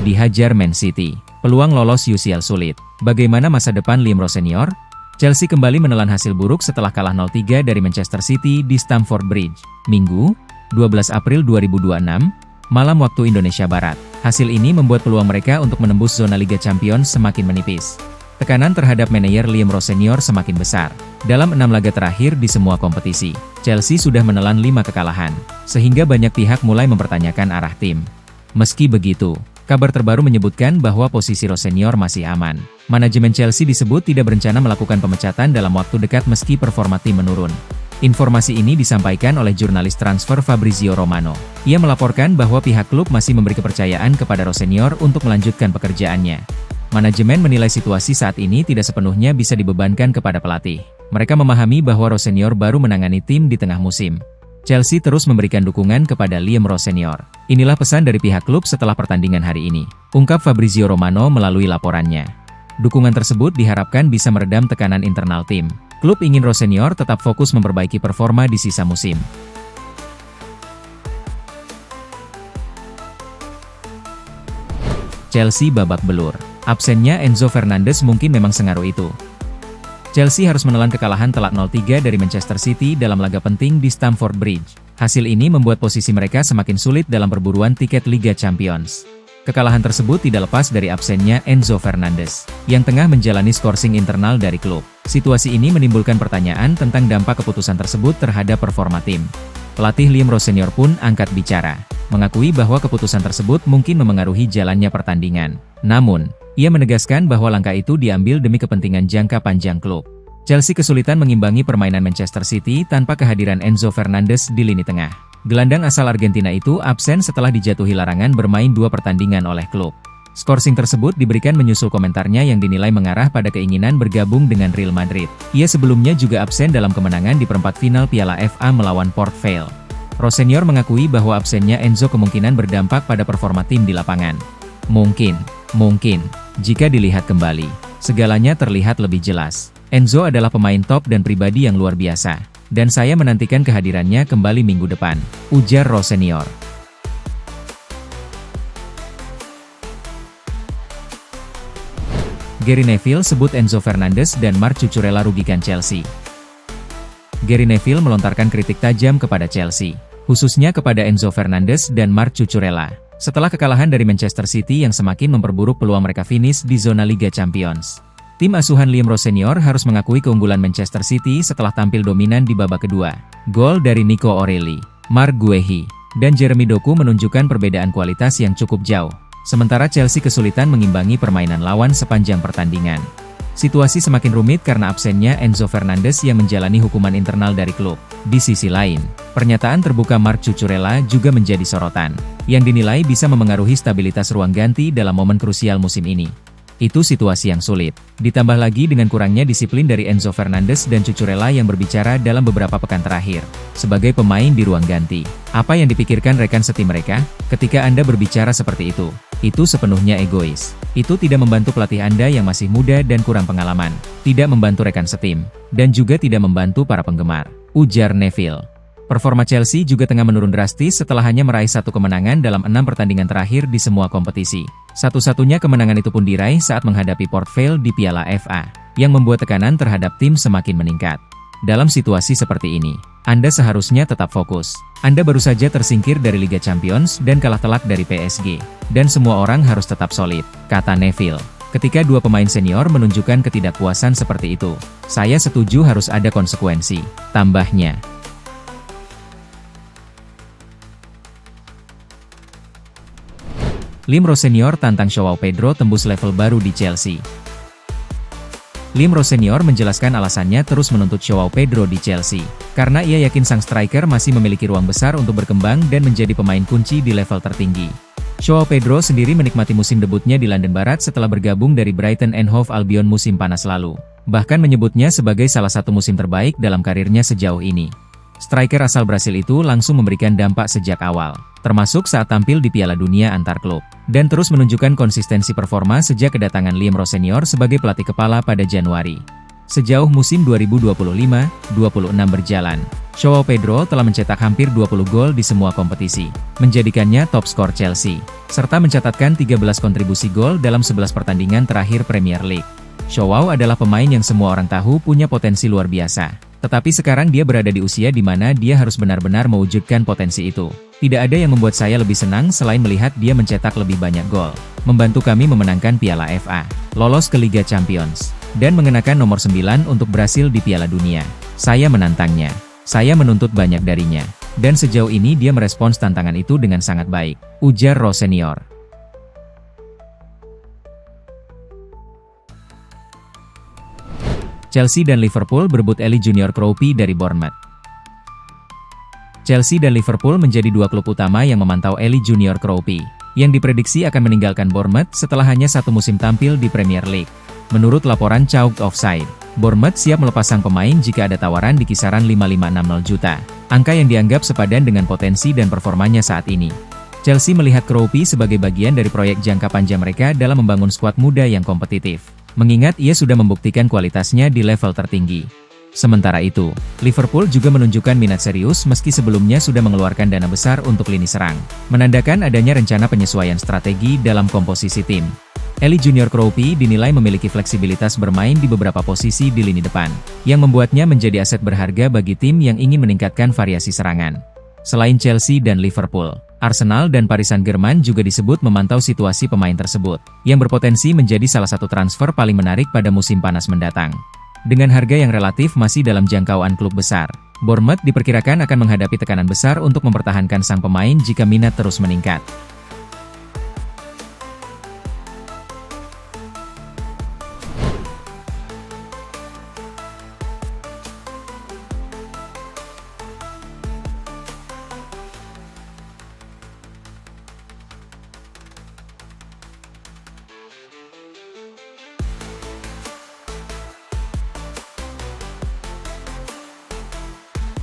dihajar Man City. Peluang lolos UCL sulit. Bagaimana masa depan Liam Rose Senior? Chelsea kembali menelan hasil buruk setelah kalah 0-3 dari Manchester City di Stamford Bridge, Minggu, 12 April 2026, malam waktu Indonesia Barat. Hasil ini membuat peluang mereka untuk menembus zona Liga Champions semakin menipis. Tekanan terhadap manajer Liam Rose Senior semakin besar. Dalam 6 laga terakhir di semua kompetisi, Chelsea sudah menelan 5 kekalahan, sehingga banyak pihak mulai mempertanyakan arah tim. Meski begitu, kabar terbaru menyebutkan bahwa posisi Rose Senior masih aman. Manajemen Chelsea disebut tidak berencana melakukan pemecatan dalam waktu dekat meski performa tim menurun. Informasi ini disampaikan oleh jurnalis transfer Fabrizio Romano. Ia melaporkan bahwa pihak klub masih memberi kepercayaan kepada Rose Senior untuk melanjutkan pekerjaannya. Manajemen menilai situasi saat ini tidak sepenuhnya bisa dibebankan kepada pelatih. Mereka memahami bahwa Rose Senior baru menangani tim di tengah musim. Chelsea terus memberikan dukungan kepada Liam Rose Senior. Inilah pesan dari pihak klub setelah pertandingan hari ini, ungkap Fabrizio Romano melalui laporannya. Dukungan tersebut diharapkan bisa meredam tekanan internal tim. Klub ingin Rose Senior tetap fokus memperbaiki performa di sisa musim. Chelsea babak belur. Absennya Enzo Fernandez mungkin memang sengaruh itu. Chelsea harus menelan kekalahan telak 0-3 dari Manchester City dalam laga penting di Stamford Bridge. Hasil ini membuat posisi mereka semakin sulit dalam perburuan tiket Liga Champions. Kekalahan tersebut tidak lepas dari absennya Enzo Fernandez, yang tengah menjalani skorsing internal dari klub. Situasi ini menimbulkan pertanyaan tentang dampak keputusan tersebut terhadap performa tim. Pelatih Liam Rose Senior pun angkat bicara, mengakui bahwa keputusan tersebut mungkin memengaruhi jalannya pertandingan. Namun, ia menegaskan bahwa langkah itu diambil demi kepentingan jangka panjang klub. Chelsea kesulitan mengimbangi permainan Manchester City tanpa kehadiran Enzo Fernandez di lini tengah. Gelandang asal Argentina itu absen setelah dijatuhi larangan bermain 2 pertandingan oleh klub. Skorsing tersebut diberikan menyusul komentarnya yang dinilai mengarah pada keinginan bergabung dengan Real Madrid. Ia sebelumnya juga absen dalam kemenangan di perempat final Piala FA melawan Port Vale. Rose Senior mengakui bahwa absennya Enzo kemungkinan berdampak pada performa tim di lapangan. Mungkin, jika dilihat kembali, segalanya terlihat lebih jelas. Enzo adalah pemain top dan pribadi yang luar biasa, dan saya menantikan kehadirannya kembali minggu depan, ujar Rose Senior. Gary Neville sebut Enzo Fernandez dan Marc Cucurella rugikan Chelsea. Gary Neville melontarkan kritik tajam kepada Chelsea, khususnya kepada Enzo Fernandez dan Marc Cucurella, setelah kekalahan dari Manchester City yang semakin memperburuk peluang mereka finish di zona Liga Champions. Tim asuhan Liam Rose Senior harus mengakui keunggulan Manchester City setelah tampil dominan di babak kedua. Gol dari Nico O'Reilly, Marc Guehi, dan Jeremy Doku menunjukkan perbedaan kualitas yang cukup jauh. Sementara Chelsea kesulitan mengimbangi permainan lawan sepanjang pertandingan. Situasi semakin rumit karena absennya Enzo Fernandez yang menjalani hukuman internal dari klub. Di sisi lain, pernyataan terbuka Marc Cucurella juga menjadi sorotan, yang dinilai bisa memengaruhi stabilitas ruang ganti dalam momen krusial musim ini. Itu situasi yang sulit, ditambah lagi dengan kurangnya disiplin dari Enzo Fernandez dan Cucurella yang berbicara dalam beberapa pekan terakhir. Sebagai pemain di ruang ganti, apa yang dipikirkan rekan setim mereka ketika Anda berbicara seperti itu? Itu sepenuhnya egois. Itu tidak membantu pelatih Anda yang masih muda dan kurang pengalaman, tidak membantu rekan setim, dan juga tidak membantu para penggemar, ujar Neville. Performa Chelsea juga tengah menurun drastis setelah hanya meraih 1 kemenangan dalam 6 pertandingan terakhir di semua kompetisi. Satu-satunya kemenangan itu pun diraih saat menghadapi Port Vale di Piala FA, yang membuat tekanan terhadap tim semakin meningkat. Dalam situasi seperti ini, Anda seharusnya tetap fokus. Anda baru saja tersingkir dari Liga Champions dan kalah telak dari PSG. Dan semua orang harus tetap solid, kata Neville. Ketika 2 pemain senior menunjukkan ketidakpuasan seperti itu, saya setuju harus ada konsekuensi, tambahnya. Liam Rose Senior tantang Joao Pedro tembus level baru di Chelsea. Liam Rose Senior menjelaskan alasannya terus menuntut Joao Pedro di Chelsea, karena ia yakin sang striker masih memiliki ruang besar untuk berkembang dan menjadi pemain kunci di level tertinggi. Joao Pedro sendiri menikmati musim debutnya di London Barat setelah bergabung dari Brighton and Hove Albion musim panas lalu, bahkan menyebutnya sebagai salah satu musim terbaik dalam karirnya sejauh ini. Striker asal Brasil itu langsung memberikan dampak sejak awal, termasuk saat tampil di Piala Dunia antar klub, dan terus menunjukkan konsistensi performa sejak kedatangan Liam Rose Senior sebagai pelatih kepala pada Januari. Sejauh musim 2025-26 berjalan, Joao Pedro telah mencetak hampir 20 gol di semua kompetisi, menjadikannya top skor Chelsea, serta mencatatkan 13 kontribusi gol dalam 11 pertandingan terakhir Premier League. Joao adalah pemain yang semua orang tahu punya potensi luar biasa. Tetapi sekarang dia berada di usia di mana dia harus benar-benar mewujudkan potensi itu. Tidak ada yang membuat saya lebih senang selain melihat dia mencetak lebih banyak gol, membantu kami memenangkan Piala FA, lolos ke Liga Champions, dan mengenakan nomor 9 untuk berhasil di Piala Dunia. Saya menantangnya. Saya menuntut banyak darinya. Dan sejauh ini dia merespons tantangan itu dengan sangat baik, ujar Rose Senior. Chelsea dan Liverpool berebut Eli Junior Kroupy dari Bournemouth. Chelsea dan Liverpool menjadi dua klub utama yang memantau Eli Junior Kroupy, yang diprediksi akan meninggalkan Bournemouth setelah hanya satu musim tampil di Premier League. Menurut laporan Chalk Offside, Bournemouth siap melepas sang pemain jika ada tawaran di kisaran 5,560 juta, angka yang dianggap sepadan dengan potensi dan performanya saat ini. Chelsea melihat Kroupy sebagai bagian dari proyek jangka panjang mereka dalam membangun skuad muda yang kompetitif, mengingat ia sudah membuktikan kualitasnya di level tertinggi. Sementara itu, Liverpool juga menunjukkan minat serius meski sebelumnya sudah mengeluarkan dana besar untuk lini serang, menandakan adanya rencana penyesuaian strategi dalam komposisi tim. Eli Junior Kroupy dinilai memiliki fleksibilitas bermain di beberapa posisi di lini depan, yang membuatnya menjadi aset berharga bagi tim yang ingin meningkatkan variasi serangan. Selain Chelsea dan Liverpool, Arsenal dan Paris Saint-Germain juga disebut memantau situasi pemain tersebut, yang berpotensi menjadi salah satu transfer paling menarik pada musim panas mendatang. Dengan harga yang relatif masih dalam jangkauan klub besar, Bournemouth diperkirakan akan menghadapi tekanan besar untuk mempertahankan sang pemain jika minat terus meningkat.